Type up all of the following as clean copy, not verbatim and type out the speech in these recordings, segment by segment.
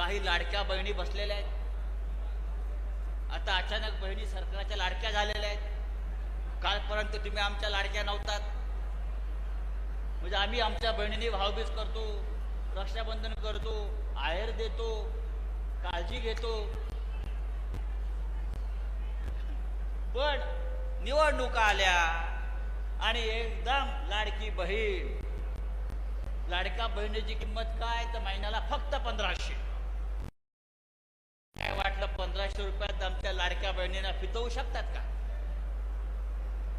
काही लाडक्या बहिणी बसलेल्या आहेत. आता अचानक बहिणी सरकारच्या लाडक्या झालेल्या आहेत. कालपर्यंत तुम्ही आमच्या लाडक्या नव्हतात. म्हणजे आम्ही आमच्या बहिणींनी भावबीज करतो, रक्षाबंधन करतो, आहेर देतो, काळजी घेतो. पण निवडणुका आल्या आणि एकदम लाडकी बहीण, लाडक्या बहिणीची किंमत काय तर महिन्याला फक्त 1500. काय वाटलं 1500 रुपयात आमच्या लाडक्या बहिणींना फितवू शकतात का?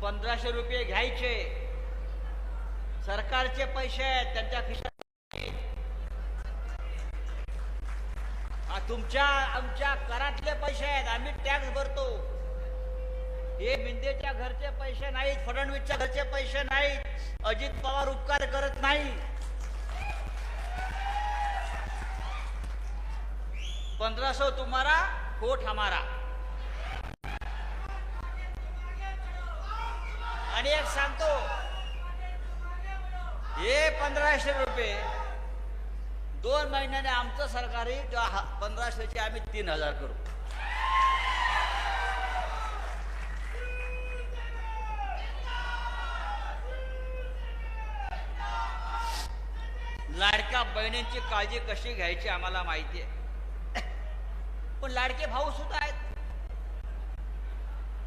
1500 रुपये घ्यायचे, सरकारचे पैसे आहेत, त्यांच्या खिशात. तुमच्या आमच्या करातले पैसे आहेत, आम्ही टॅक्स भरतो. हे मिंदेच्या घरचे पैसे नाहीत, फडणवीसच्या घरचे पैसे नाहीत. अजित पवार उपकार करत नाही. 1500 तुम्हारा कोट हमारा. आणि एक सांगतो, हे 1500 रुपये 2 महिन्याने आमचं सरकारी 1500चे आम्ही 3000 करू. लाडक्या बहिणींची काळजी कशी घ्यायची आम्हाला माहिती आहे. पण लाडके भाऊ सुद्धा आहेत.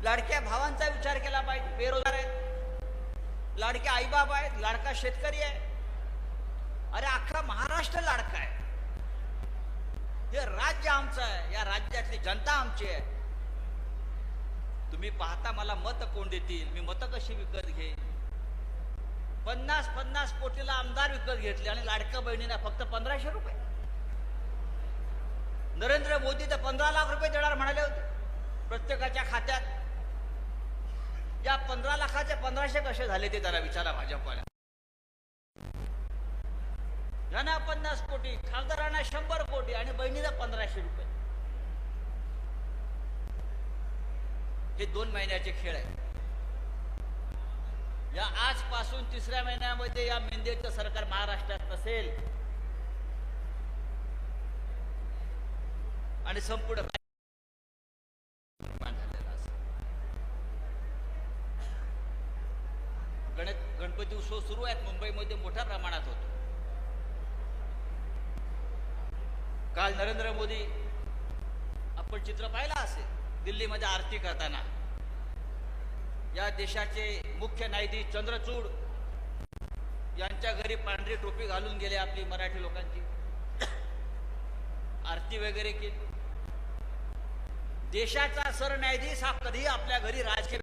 लाडक्या भावांचा विचार केला पाहिजे. बेरोजगार आहेत, लाडके आईबाप आहेत, लाडका शेतकरी आहे. अरे अख्खा महाराष्ट्र लाडका आहे. हे राज्य आमचं आहे, या राज्यातली जनता आमची आहे. तुम्ही पाहता मला मत कोण देतील, मी मत कशी विकत घेईन. 50-50 कोटीला आमदार विकत घेतले आणि लाडक्या बहिणींना फक्त 1500 रुपये. नरेंद्र मोदी तर 15 लाख रुपये देणार म्हणाले होते प्रत्येकाच्या खात्यात. या 15 लाखाचे 1500 कसे झाले ते त्याला विचारा भाजपवाल्या. यांना 50 कोटी, खासदारांना 100 कोटी आणि बहिणीला 1500 रुपये. हे 2 महिन्याचे खेळ आहेत. या आजपासून 3ऱ्या महिन्यामध्ये या मिंदेचं सरकार महाराष्ट्रात नसेल आणि संपूर्ण गणपती उत्सव सुरू आहेत. मुंबईमध्ये मोठ्या प्रमाणात होतो. काल नरेंद्र मोदी, आपण चित्र पाहिलं असेल, दिल्लीमध्ये आरती करताना या देशाचे मुख्य न्यायाधीश चंद्रचूड यांच्या घरी पांढरी टोपी घालून गेले आपली मराठी लोकांची, आरती वगैरे केली. देशाचा सरन्यायाधीश हा कधी आपल्या घरी राजकीय